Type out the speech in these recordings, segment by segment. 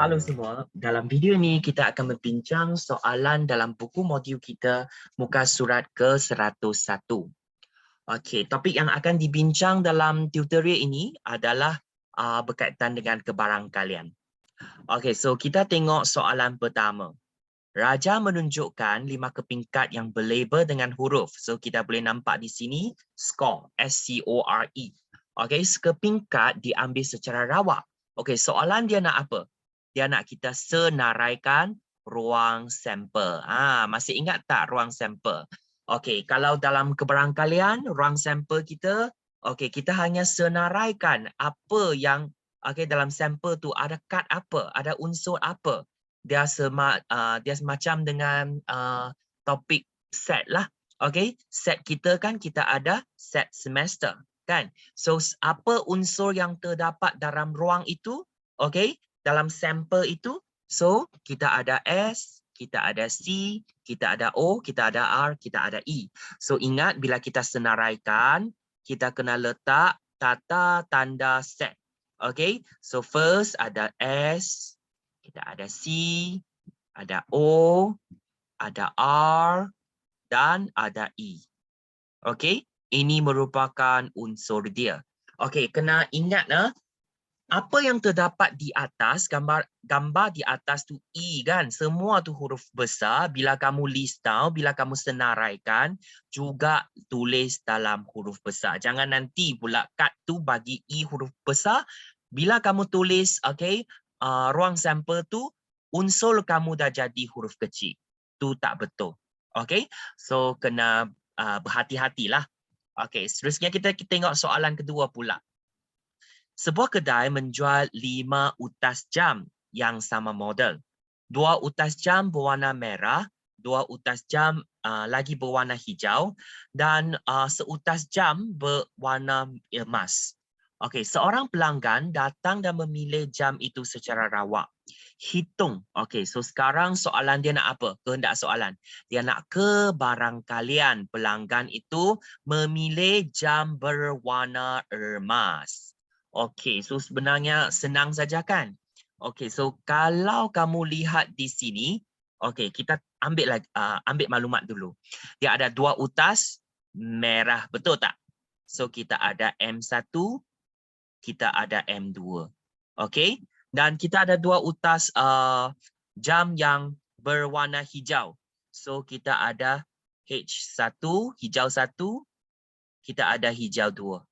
Halo semua, dalam video ni kita akan membincang soalan dalam buku modul kita muka surat ke-101. Okey, topik yang akan dibincang dalam tutorial ini adalah berkaitan dengan kebarangkalian. Okey, so kita tengok soalan pertama. Raja menunjukkan 5 kepingkat yang berlabel dengan huruf. So kita boleh nampak di sini score, S-C-O-R-E. Okey, sekepingkat diambil secara rawak. Okey, soalan dia nak apa? Dia nak kita senaraikan ruang sampel. Masih ingat tak ruang sampel? Okey, kalau dalam kebarangkalian ruang sampel kita, okey, kita hanya senaraikan apa yang dalam sampel tu ada kad apa, ada unsur apa. Dia semacam dengan topik set lah. Okey, set kita kan kita ada set semester kan. So apa unsur yang terdapat dalam ruang itu? Okey, dalam sampel itu. So kita ada S, kita ada C, kita ada O, kita ada R, kita ada E. So ingat bila kita senaraikan, kita kena letak tata tanda set. Okey, so first ada S, kita ada C, ada O, ada R, dan ada E. Okey, ini merupakan unsur dia. Okey, kena ingat apa yang terdapat di atas, gambar di atas tu E kan, semua tu huruf besar. Bila kamu list down, bila kamu senaraikan, juga tulis dalam huruf besar. Jangan nanti pula kad tu bagi E huruf besar. Bila kamu tulis, ruang sampel tu, unsur kamu dah jadi huruf kecil. Tu tak betul. Okey, so kena berhati-hatilah. Okey, seterusnya kita tengok soalan kedua pula. Sebuah kedai menjual 5 utas jam yang sama model. 2 utas jam berwarna merah, 2 utas jam lagi berwarna hijau dan seutas jam berwarna emas. Okey, seorang pelanggan datang dan memilih jam itu secara rawak. Hitung. Okey, so sekarang soalan dia nak apa? Kehendak soalan. Dia nak kebarangkalian pelanggan itu memilih jam berwarna emas. Okey, so sebenarnya senang saja kan? Okey, so kalau kamu lihat di sini, okey, kita ambil maklumat dulu. Dia ada 2 utas merah, betul tak? So kita ada M1, kita ada M2. Okey, dan kita ada 2 utas jam yang berwarna hijau. So kita ada H1, hijau 1, kita ada hijau 2.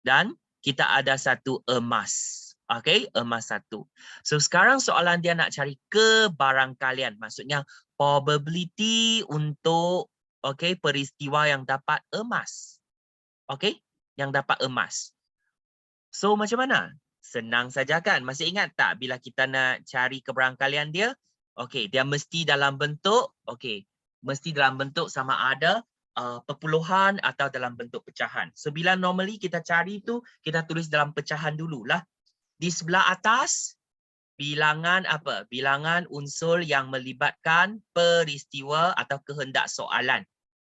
Dan kita ada 1 emas. Okey, emas 1. So sekarang soalan dia nak cari kebarangkalian. Maksudnya probability untuk peristiwa yang dapat emas. Okey, yang dapat emas. So macam mana? Senang saja kan? Masih ingat tak bila kita nak cari kebarangkalian dia? Okey, dia mesti dalam bentuk sama ada perpuluhan atau dalam bentuk pecahan. So bila normally kita cari tu, kita tulis dalam pecahan dululah. Di sebelah atas bilangan apa? Bilangan unsur yang melibatkan peristiwa atau kehendak soalan.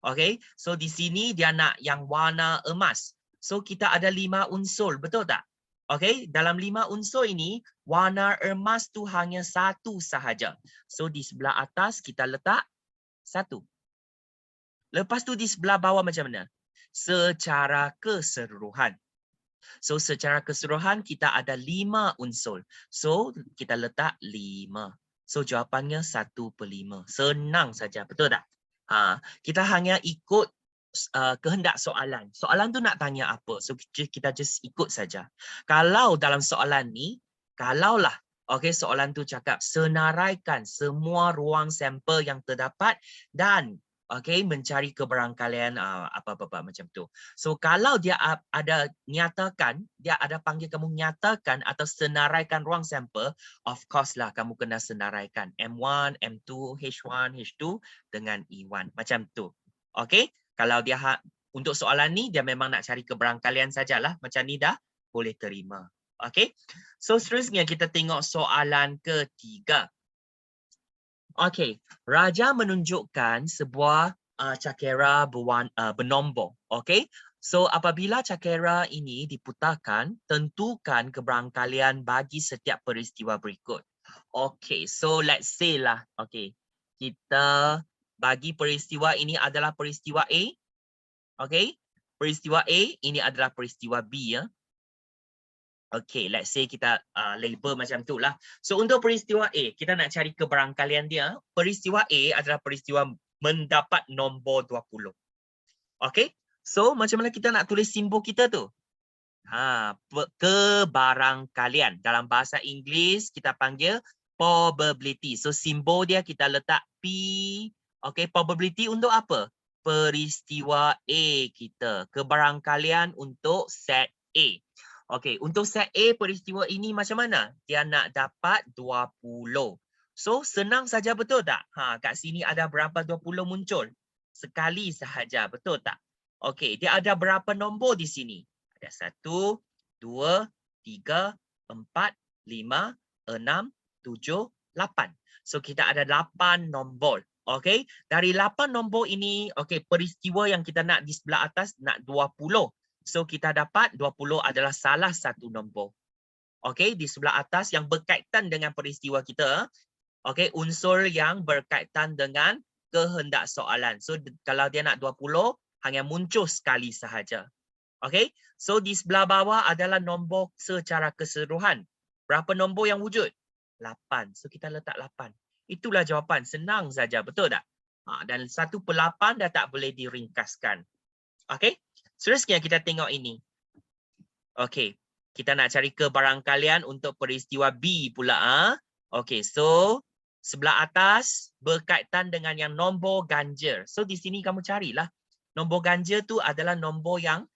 Okey, so di sini dia nak yang warna emas. So kita ada 5 unsur, betul tak? Okey, dalam 5 unsur ini warna emas tu hanya 1 sahaja. So di sebelah atas kita letak 1. Lepas tu di sebelah bawah macam mana? Secara keseluruhan. So secara keseluruhan kita ada 5 unsur. So kita letak 5. So jawapannya 1/5. Senang saja, betul tak? Kita hanya ikut kehendak soalan. Soalan tu nak tanya apa? So kita just ikut saja. Kalau dalam soalan ni, kalaulah soalan tu cakap senaraikan semua ruang sampel yang terdapat dan mencari kebarangkalian apa-apa macam tu. So kalau dia ada nyatakan, dia ada panggil kamu nyatakan atau senaraikan ruang sampel, of course lah kamu kena senaraikan M1, M2, H1, H2 dengan E1 macam tu. Okey? Kalau dia untuk soalan ni dia memang nak cari kebarangkalian sajalah, macam ni dah boleh terima. Okey? So seterusnya kita tengok soalan ketiga. Okey, raja menunjukkan sebuah cakera bernombor. Okey, so apabila cakera ini diputarkan, tentukan kebarangkalian bagi setiap peristiwa berikut. Okay, so let's say lah. Okay, kita bagi peristiwa ini adalah peristiwa A. Okay, peristiwa A ini adalah peristiwa B ya. Okay, let's say kita label macam tu lah. So untuk peristiwa A, kita nak cari keberangkalian dia. Peristiwa A adalah peristiwa mendapat nombor 20. Okay, so macam mana kita nak tulis simbol kita tu? Kebarangkalian. Dalam bahasa Inggeris kita panggil probability. So simbol dia kita letak P. Okay, probability untuk apa? Peristiwa A kita. Kebarangkalian untuk set A. Okay, untuk set A peristiwa ini macam mana? Dia nak dapat 20. So senang saja, betul tak? Kat sini ada berapa 20 muncul? Sekali sahaja, betul tak? Okay, dia ada berapa nombor di sini? Ada 1, 2, 3, 4, 5, 6, 7, 8. So kita ada 8 nombor. Okay, dari 8 nombor ini, okay, peristiwa yang kita nak di sebelah atas nak 20. So kita dapat 20 adalah salah satu nombor. Okay, di sebelah atas yang berkaitan dengan peristiwa kita. Okay, unsur yang berkaitan dengan kehendak soalan. So kalau dia nak 20, hanya muncul sekali sahaja. Okay, so di sebelah bawah adalah nombor secara keseluruhan. Berapa nombor yang wujud? 8. So kita letak 8. Itulah jawapan. Senang saja, betul tak? Dan 1/8 dah tak boleh diringkaskan. Okay, seterusnya kita tengok ini. Okay, kita nak cari kebarangkalian untuk peristiwa B pula. Okay, so sebelah atas berkaitan dengan yang nombor ganjil. So di sini kamu carilah. Nombor ganjil tu adalah nombor yang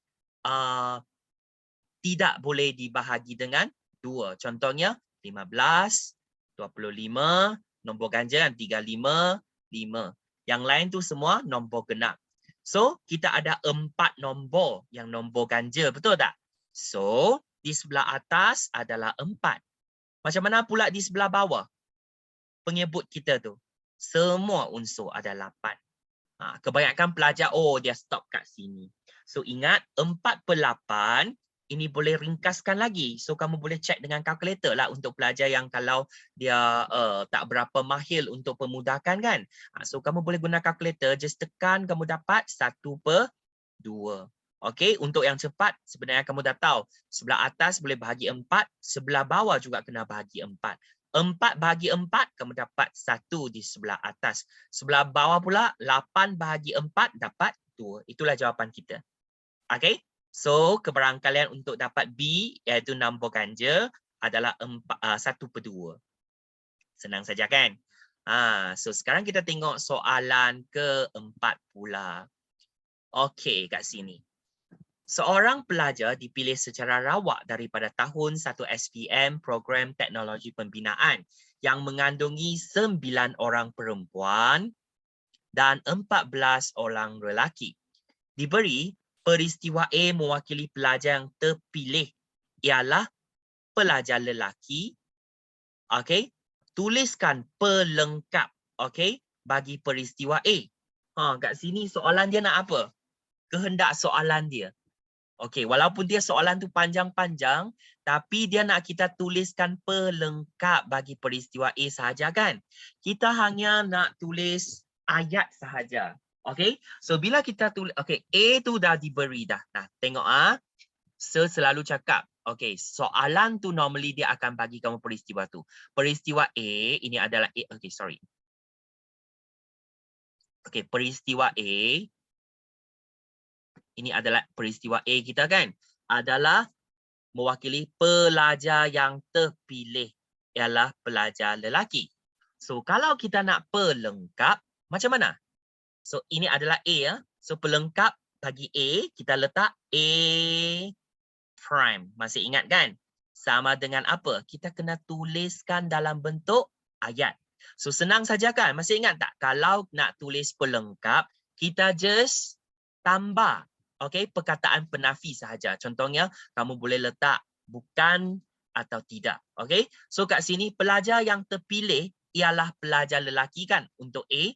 tidak boleh dibahagi dengan 2. Contohnya 15, 25, nombor ganjil 35, 5. Yang lain tu semua nombor genap. So kita ada 4 nombor yang nombor ganjil, betul tak? So di sebelah atas adalah 4. Macam mana pula di sebelah bawah? Penyebut kita tu. Semua unsur ada 8. Kebanyakan pelajar, dia stop kat sini. So ingat 4/8 ini boleh ringkaskan lagi. So kamu boleh check dengan kalkulator lah untuk pelajar yang kalau dia tak berapa mahir untuk pemudahkan kan. So kamu boleh guna kalkulator, just tekan kamu dapat 1/2. Okay, untuk yang cepat sebenarnya kamu dah tahu. Sebelah atas boleh bahagi 4, sebelah bawah juga kena bahagi 4. 4 bahagi 4, kamu dapat 1 di sebelah atas. Sebelah bawah pula, 8 bahagi 4 dapat 2. Itulah jawapan kita. Okay, so kebarangkalian untuk dapat B, iaitu nombor ganjil, adalah 1/2. Senang saja kan? So sekarang kita tengok soalan keempat pula. Okay, kat sini. Seorang pelajar dipilih secara rawak daripada tahun 1 SPM Program Teknologi Pembinaan yang mengandungi 9 orang perempuan dan 14 orang lelaki. Diberi peristiwa A mewakili pelajar yang terpilih ialah pelajar lelaki. Okey, tuliskan pelengkap okey bagi peristiwa A. Kat sini soalan dia nak apa? Kehendak soalan dia. Okey, walaupun dia soalan tu panjang-panjang, tapi dia nak kita tuliskan pelengkap bagi peristiwa A sahaja kan? Kita hanya nak tulis ayat sahaja. Okey, so bila kita tulis, okey, A tu dah diberi dah. Nah, tengok selalu cakap, okey, soalan tu normally dia akan bagi kamu peristiwa tu. Peristiwa A, ini adalah A, okey, sorry. Okey, peristiwa A, ini adalah peristiwa A kita kan, adalah mewakili pelajar yang terpilih ialah pelajar lelaki. So kalau kita nak pelengkap, macam mana? So ini adalah A ya. So pelengkap bagi A, kita letak A prime. Masih ingat kan? Sama dengan apa? Kita kena tuliskan dalam bentuk ayat. So senang saja kan? Masih ingat tak? Kalau nak tulis pelengkap, kita just tambah perkataan penafi sahaja. Contohnya, kamu boleh letak bukan atau tidak. Okay? So kat sini, pelajar yang terpilih ialah pelajar lelaki kan untuk A.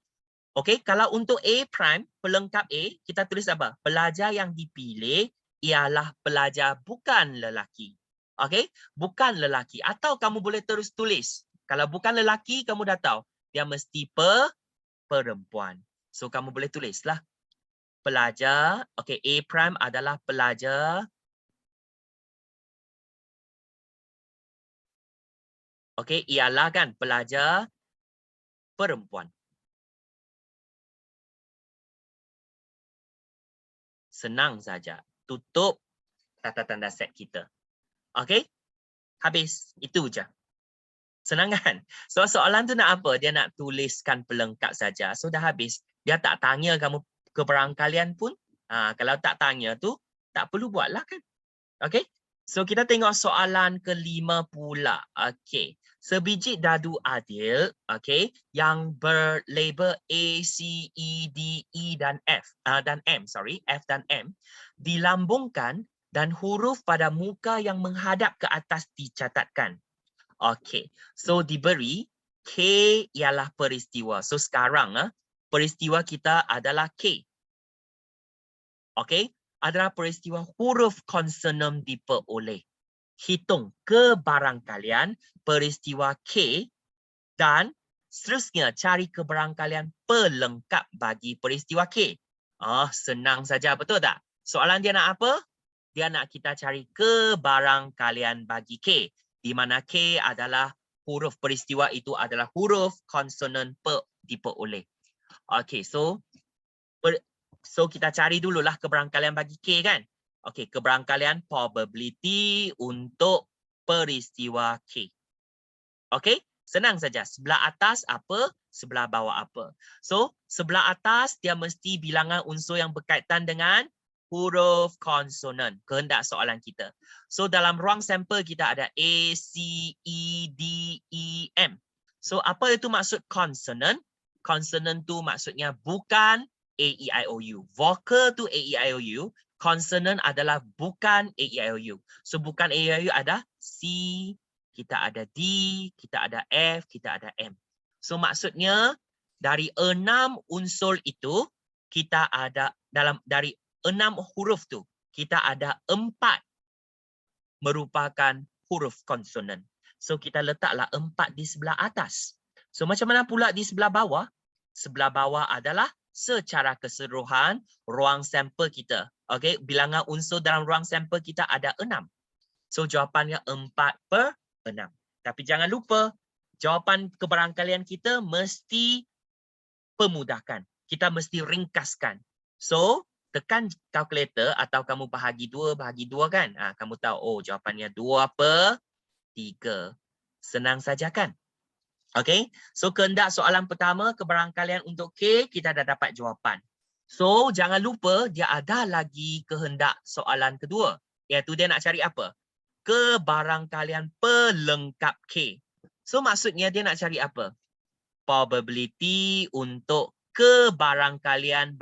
Okay? Kalau untuk A prime, pelengkap A, kita tulis apa? Pelajar yang dipilih ialah pelajar bukan lelaki. Okay? Bukan lelaki. Atau kamu boleh terus tulis. Kalau bukan lelaki, kamu dah tahu. Dia mesti perempuan. So, kamu boleh tulislah. Pelajar. Okey, A prime adalah pelajar. Okey, ialah kan pelajar perempuan. Senang saja. Tutup tata tanda set kita. Okey? Habis. Itu je. Senang kan? So, soalan tu nak apa? Dia nak tuliskan pelengkap saja. So, dah habis. Dia tak tanya kamu keberangkalian pun. Kalau tak tanya tu, tak perlu buatlah kan? Okey? So, kita tengok soalan kelima pula. Okey. Sebiji dadu adil, okey, yang berlabel A, C, E, D, E dan F dan M, F dan M dilambungkan dan huruf pada muka yang menghadap ke atas dicatatkan. Okey. So diberi K ialah peristiwa. So sekarang peristiwa kita adalah K. Okey, adalah peristiwa huruf konsonan diperoleh. Hitung kebarangkalian peristiwa K dan seterusnya cari kebarangkalian pelengkap bagi peristiwa K. Senang saja, betul tak? Soalan dia nak apa? Dia nak kita cari kebarangkalian bagi K, di mana K adalah huruf peristiwa itu adalah huruf konsonan diperoleh. Okey, so kita cari dululah kebarangkalian bagi K kan? Okey, kebarangkalian probability untuk peristiwa K. Okey, senang saja. Sebelah atas apa, sebelah bawah apa. So, sebelah atas dia mesti bilangan unsur yang berkaitan dengan huruf konsonan. Kehendak soalan kita. So, dalam ruang sampel kita ada A, C, E, D, E, M. So, apa itu maksud konsonan? Konsonan tu maksudnya bukan A, E, I, O, U. Vokal tu A, E, I, O, U. Konsonan adalah bukan A, E, I, O, U. So, bukan A, E, I, O, U ada C, kita ada D, kita ada F, kita ada M. So, maksudnya dari 6 unsur itu, kita ada dari 6 huruf tu, kita ada 4 merupakan huruf konsonan. So, kita letaklah 4 di sebelah atas. So, macam mana pula di sebelah bawah? Sebelah bawah adalah secara keseluruhan ruang sampel kita. Okey, bilangan unsur dalam ruang sampel kita ada 6. So, jawapannya 4/6. Tapi jangan lupa, jawapan kebarangkalian kita mesti pemudahkan. Kita mesti ringkaskan. So, tekan kalkulator atau kamu bahagi 2 kan? Kamu tahu, oh jawapannya 2/3. Senang saja kan? Okey, so kehendak soalan pertama, kebarangkalian untuk K, kita dah dapat jawapan. So, jangan lupa dia ada lagi kehendak soalan kedua. Iaitu dia nak cari apa? Kebarangkalian pelengkap K. So, maksudnya dia nak cari apa? Probability untuk kebarangkalian,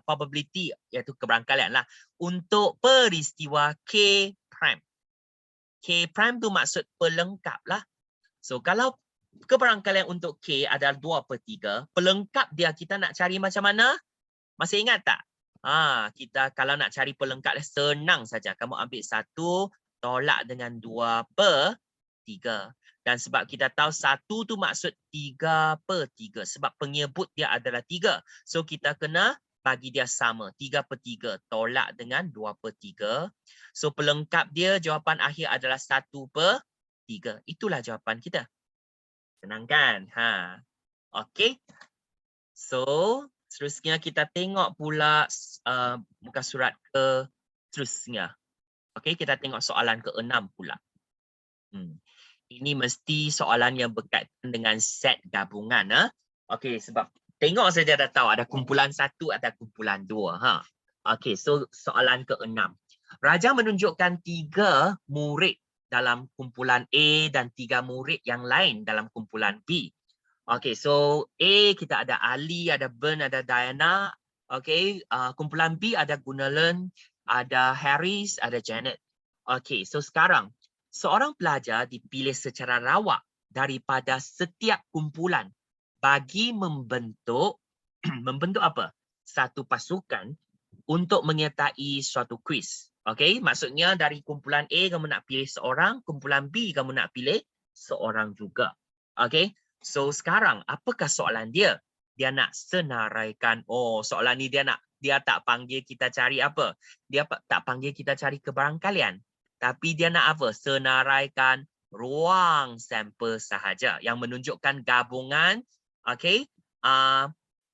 probability iaitu kebarangkalian lah, untuk peristiwa K prime. K prime tu maksud pelengkap lah. So, kalau kebarangkalian untuk K adalah 2/3. Pelengkap dia kita nak cari macam mana? Masih ingat tak? Kita kalau nak cari pelengkap senang saja. Kamu ambil 1 tolak dengan 2/3. Dan sebab kita tahu 1 tu maksud 3/3. Sebab penyebut dia adalah 3. So kita kena bagi dia sama. 3/3 tolak dengan 2/3. So pelengkap dia jawapan akhir adalah 1/3. Itulah jawapan kita. Senang kan? Okey. So, seterusnya kita tengok pula muka surat ke seterusnya. Okey, kita tengok soalan ke-6 pula. Ini mesti soalan yang berkaitan dengan set gabungan. Okey, sebab tengok saja dah tahu ada kumpulan 1 atau kumpulan 2. Okey, so soalan ke-6. Raja menunjukkan 3 murid dalam kumpulan A dan 3 murid yang lain dalam kumpulan B. Okey, so A kita ada Ali, ada Ben, ada Diana. Okey, kumpulan B ada Gunalan, ada Harris, ada Janet. Okey, so sekarang seorang pelajar dipilih secara rawak daripada setiap kumpulan bagi membentuk membentuk apa? Satu pasukan untuk menyertai suatu kuis. Okey, maksudnya dari kumpulan A kamu nak pilih seorang, kumpulan B kamu nak pilih seorang juga. Okay, so sekarang apakah soalan dia? Dia nak senaraikan. Oh, soalan ni dia tak panggil kita cari apa? Dia tak panggil kita cari kebarangkalian. Tapi dia nak apa? Senaraikan ruang sampel sahaja yang menunjukkan gabungan, okay,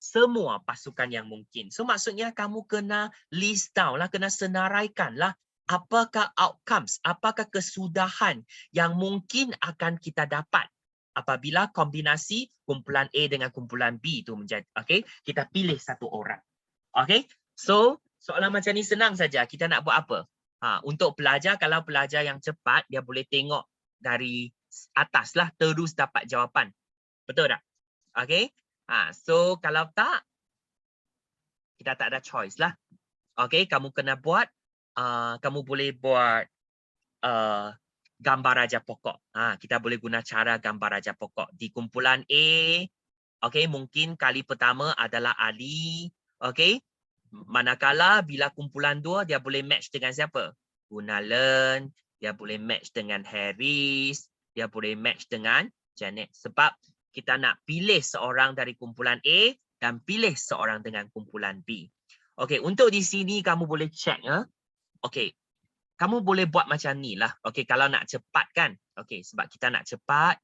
semua pasukan yang mungkin. So maksudnya kamu kena list down lah, kena senaraikan lah. Apakah outcomes, apakah kesudahan yang mungkin akan kita dapat apabila kombinasi kumpulan A dengan kumpulan B itu menjadi, okay, kita pilih satu orang. Okay, so soalan macam ni senang saja. Kita nak buat apa? Untuk pelajar, kalau pelajar yang cepat, dia boleh tengok dari atas lah, terus dapat jawapan. Betul tak? Okay, so kalau tak, kita tak ada choice lah. Okay, kamu kena buat, kamu boleh buat gambar raja pokok. Kita boleh guna cara gambar raja pokok. Di kumpulan A, okay, mungkin kali pertama adalah Ali. Okay, manakala bila kumpulan 2, dia boleh match dengan siapa? Gunalan, dia boleh match dengan Harris, dia boleh match dengan Janet. Sebab kita nak pilih seorang dari kumpulan A dan pilih seorang dengan kumpulan B. Okay, untuk di sini kamu boleh check. Okay, kamu boleh buat macam ni lah. Okay, kalau nak cepat kan. Okay, sebab kita nak cepat.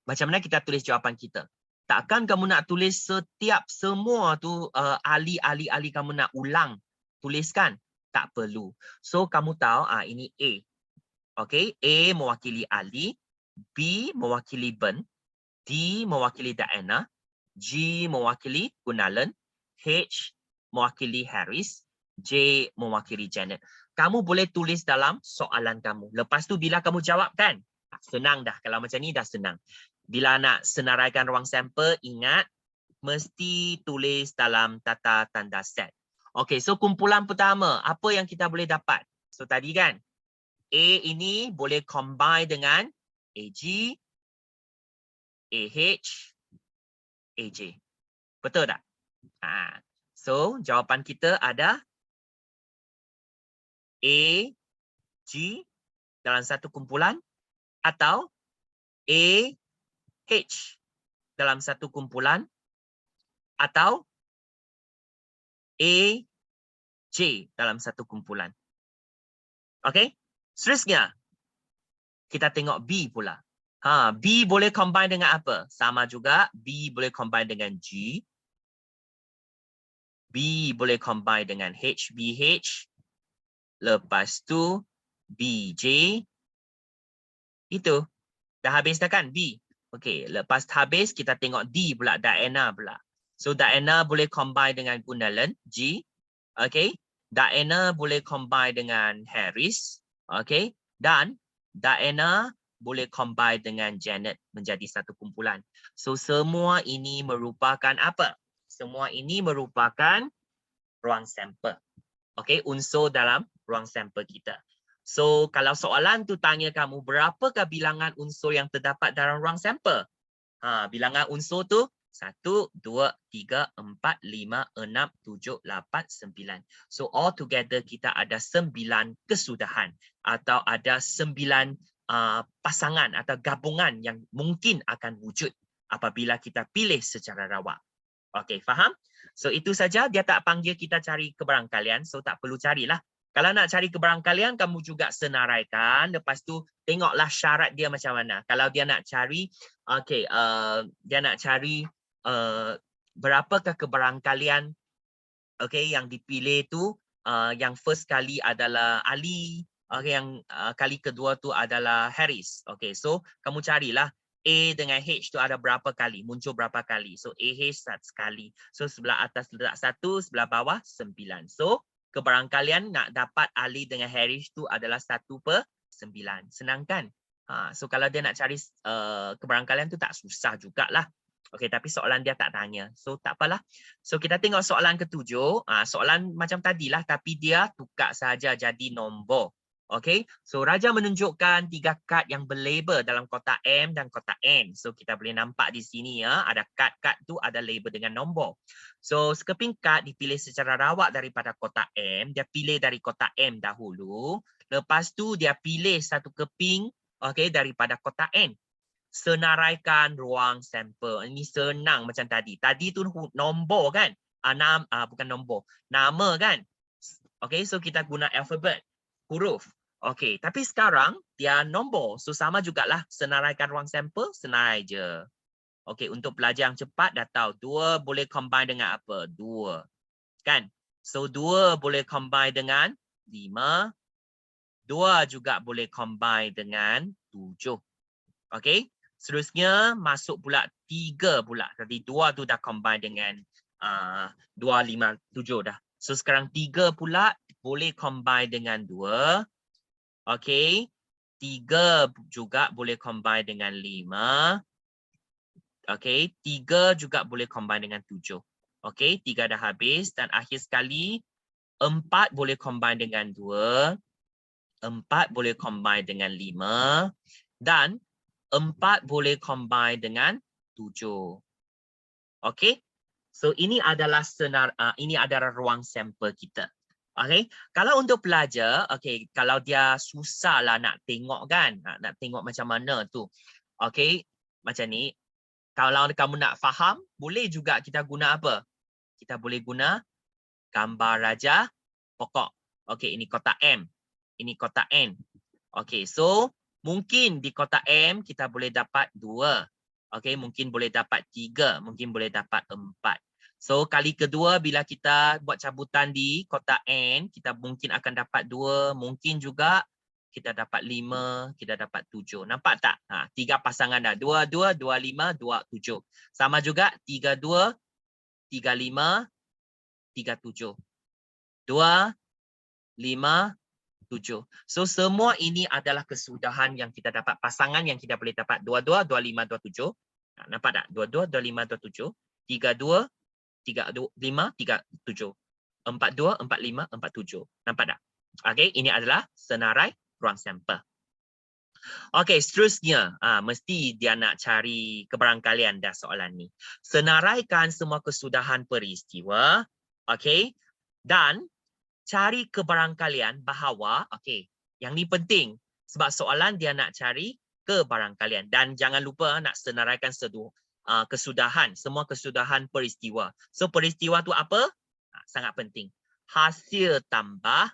Macam mana kita tulis jawapan kita? Takkan kamu nak tulis setiap semua tu ahli-ahli kamu nak ulang tuliskan? Tak perlu. So kamu tahu ini A. Okay, A mewakili Ali, B mewakili Ben, D mewakili Diana, G mewakili Gunalan, H mewakili Harris, J mewakili Janet. Kamu boleh tulis dalam soalan kamu. Lepas tu bila kamu jawab kan, senang dah. Kalau macam ni dah senang. Bila nak senaraikan ruang sampel, ingat mesti tulis dalam tata tanda set. Okey, so kumpulan pertama, apa yang kita boleh dapat? So tadi kan, A ini boleh combine dengan AG, AH, AJ. Betul tak? So jawapan kita ada A, G dalam satu kumpulan atau A, H dalam satu kumpulan atau A, J dalam satu kumpulan. Okey? Seterusnya, kita tengok B pula. B boleh combine dengan apa? Sama juga, B boleh combine dengan G. B boleh combine dengan HBH. Lepas tu, BJ. Itu. Dah habis dah kan B? Okey, lepas habis kita tengok D pula, Diana pula. So Diana boleh combine dengan Gunalan, G. Okey. Diana boleh combine dengan Harris. Okey. Dan Diana boleh combine dengan Janet menjadi satu kumpulan. So semua ini merupakan apa? Semua ini merupakan ruang sampel. Okey, unsur dalam ruang sampel kita. So, kalau soalan tu tanya kamu, berapakah bilangan unsur yang terdapat dalam ruang sampel? Bilangan unsur tu 1, 2, 3, 4, 5, 6, 7, 8, 9. So, all together kita ada 9 kesudahan atau ada 9 pasangan atau gabungan yang mungkin akan wujud apabila kita pilih secara rawak. Okey, faham? So, itu saja. Dia tak panggil kita cari kebarangkalian. So, tak perlu carilah. Kalau nak cari kebarangkalian, kamu juga senaraikan. Lepas tu, tengoklah syarat dia macam mana. Kalau dia nak cari, okey, dia nak cari berapakah kebarangkalian yang dipilih tu, yang first kali adalah Ali, yang kali kedua tu adalah Harris. Okey, so kamu carilah A dengan H tu ada berapa kali, muncul berapa kali. So AH sekali. So sebelah atas letak 1, sebelah bawah 9. So kebarangkalian nak dapat Ali dengan Harris tu adalah 1/9. Senang kan? So kalau dia nak cari kebarangkalian tu tak susah jugalah. Okey, tapi soalan dia tak tanya. So tak apalah. So kita tengok soalan ke-7. Soalan macam tadilah tapi dia tukar saja jadi nombor. Okey, so Raja menunjukkan 3 kad yang berlabel dalam kotak M dan kotak N. So kita boleh nampak di sini ya, ada kad-kad tu ada label dengan nombor. So sekeping kad dipilih secara rawak daripada kotak M, dia pilih dari kotak M dahulu. Lepas tu dia pilih satu keping daripada kotak N. senaraikan ruang sampel. Ini senang macam tadi. Tadi tu nombor kan? Bukan nombor. Nama kan? Okay, so kita guna alfabet. Huruf. Okay, tapi sekarang dia nombor. So sama jugalah senaraikan ruang sampel, senarai je. Okay, untuk belajar yang cepat dah tahu. 2 boleh combine dengan apa? 2. Kan? So 2 boleh combine dengan 5. 2 juga boleh combine dengan 7. Okay. Seterusnya masuk pula 3 pula. Tadi 2 tu dah combine dengan 2, 5, 7 dah. So sekarang 3 pula boleh combine dengan 2. Okay. 3 juga boleh combine dengan 5. Okay. 3 juga boleh combine dengan 7. Okay. 3 dah habis. Dan akhir sekali 4 boleh combine dengan 2. 4 boleh combine dengan 5. Dan 4 boleh combine dengan 7. Okey. So ini adalah ini adalah ruang sampel kita. Okey. Kalau untuk pelajar, okey, kalau dia susahlah nak tengok kan, nak tengok macam mana tu. Okey, macam ni. Kalau kamu nak faham, boleh juga kita guna apa? Kita boleh guna gambar raja pokok. Okey, ini kotak M. Ini kotak N. Okey, so mungkin di kotak M kita boleh dapat 2. Okey, mungkin boleh dapat 3, mungkin boleh dapat 4. So kali kedua bila kita buat cabutan di kotak N, kita mungkin akan dapat 2, mungkin juga kita dapat 5, kita dapat 7. Nampak tak? 3 pasangan dah. 2, 2, 2, 5, 2, 7. Sama juga 3, 2, 3, 5, 3, 7. 2, 5, 7. So semua ini adalah kesudahan yang kita dapat, pasangan yang kita boleh dapat 22, 25, 27. Nampak tak? 22, 25, 27. 32, 35, 37. 42, 45, 47. Nampak tak? Okey, ini adalah senarai ruang sampel. Okey, seterusnya mesti dia nak cari kebarangkalian dah soalan ni. Senaraikan semua kesudahan peristiwa. Okey. Dan cari kebarangkalian bahawa, okey, yang ni penting sebab soalan dia nak cari kebarangkalian dan jangan lupa nak senaraikan kesudahan, semua kesudahan peristiwa. So peristiwa tu apa? Sangat penting. Hasil tambah,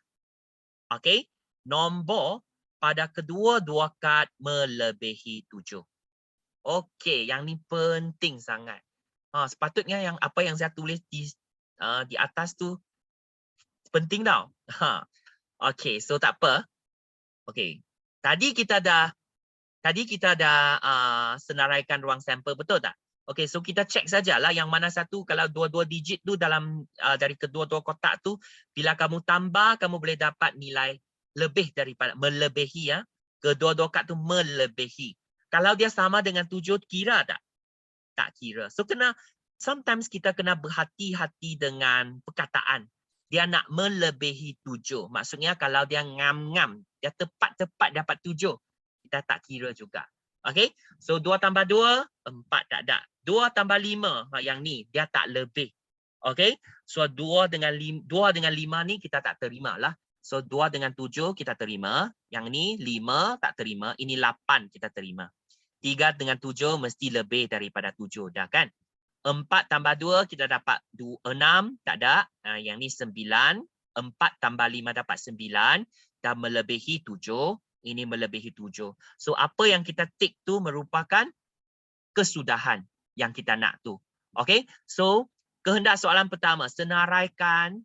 okey, nombor pada kedua-dua kad melebihi 7. Okey, yang ni penting sangat. Sepatutnya yang apa yang saya tulis di atas tu penting tau. Okey, so tak apa. Okey. Tadi kita dah senaraikan ruang sampel, betul tak? Okey, so kita cek sajalah yang mana satu, kalau dua-dua digit tu dalam dari kedua-dua kotak tu, bila kamu tambah kamu boleh dapat nilai lebih daripada melebihi ya. Kedua-dua kad tu melebihi. Kalau dia sama dengan 7 kira tak? Tak kira. So sometimes kita kena berhati-hati dengan perkataan. Dia nak melebihi 7. Maksudnya kalau dia ngam-ngam, dia tepat-tepat dapat 7. Kita tak kira juga. Okey? So 2 tambah 2, 4 tak ada. 2 tambah 5, yang ni dia tak lebih. Okey? So 2 dengan 5 ni kita tak terima lah. So 2 dengan 7 kita terima. Yang ni 5 tak terima. Ini 8 kita terima. 3 dengan 7 mesti lebih daripada 7 dah kan? 4 tambah 2 kita dapat 6, tak ada. Yang ni 9. 4 tambah 5 dapat 9. Dan melebihi 7. Ini melebihi 7. So apa yang kita tik tu merupakan kesudahan yang kita nak tu. Okay. So kehendak soalan pertama. Senaraikan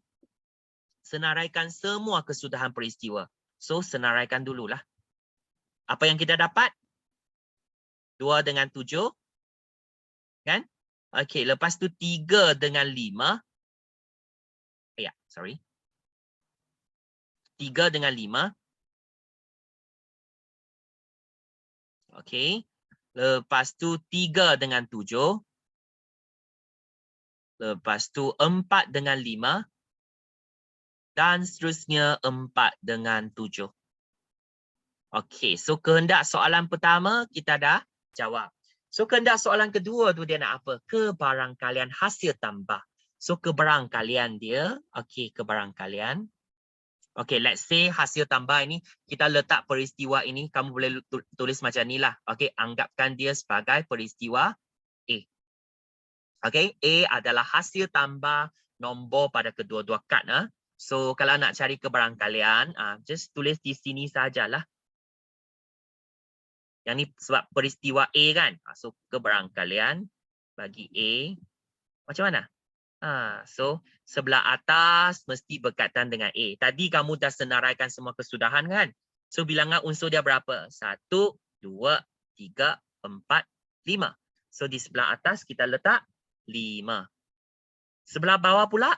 semua kesudahan peristiwa. So senaraikan dululah. Apa yang kita dapat? 2 dengan 7. Kan? Okey, lepas tu 3 dengan 5. Ya, sorry. 3 dengan 5. Okey. Lepas tu 3 dengan 7. Lepas tu 4 dengan 5. Dan seterusnya 4 dengan 7. Okey, so kehendak soalan pertama kita dah jawab. So kehendak soalan kedua tu dia nak apa? Kebarangkalian hasil tambah. So kebarangkalian dia, okey, kebarangkalian. Okay, let's say hasil tambah ini, kita letak peristiwa ini, kamu boleh tulis macam ni lah. Okay, anggapkan dia sebagai peristiwa A. Okay, A adalah hasil tambah nombor pada kedua-dua kad. So, kalau nak cari keberangkalian, just tulis di sini sajalah. Yang ni sebab peristiwa A kan. So, keberangkalian bagi A. Macam mana? So, sebelah atas mesti berkaitan dengan A. Tadi kamu dah senaraikan semua kesudahan kan? So, bilangan unsur dia berapa? 1, 2, 3, 4, 5. So, di sebelah atas kita letak 5. Sebelah bawah pula,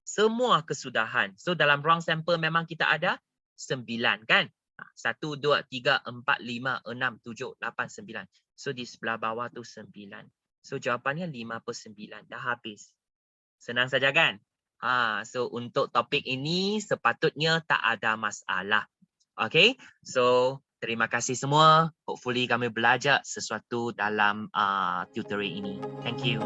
semua kesudahan. So, dalam ruang sampel memang kita ada 9 kan? 1, 2, 3, 4, 5, 6, 7, 8, 9. So, di sebelah bawah tu 9. So, jawapannya 5/9. Dah habis. Senang saja kan? So untuk topik ini sepatutnya tak ada masalah. Okay, so terima kasih semua. Hopefully kami belajar sesuatu dalam tutorial ini. Thank you.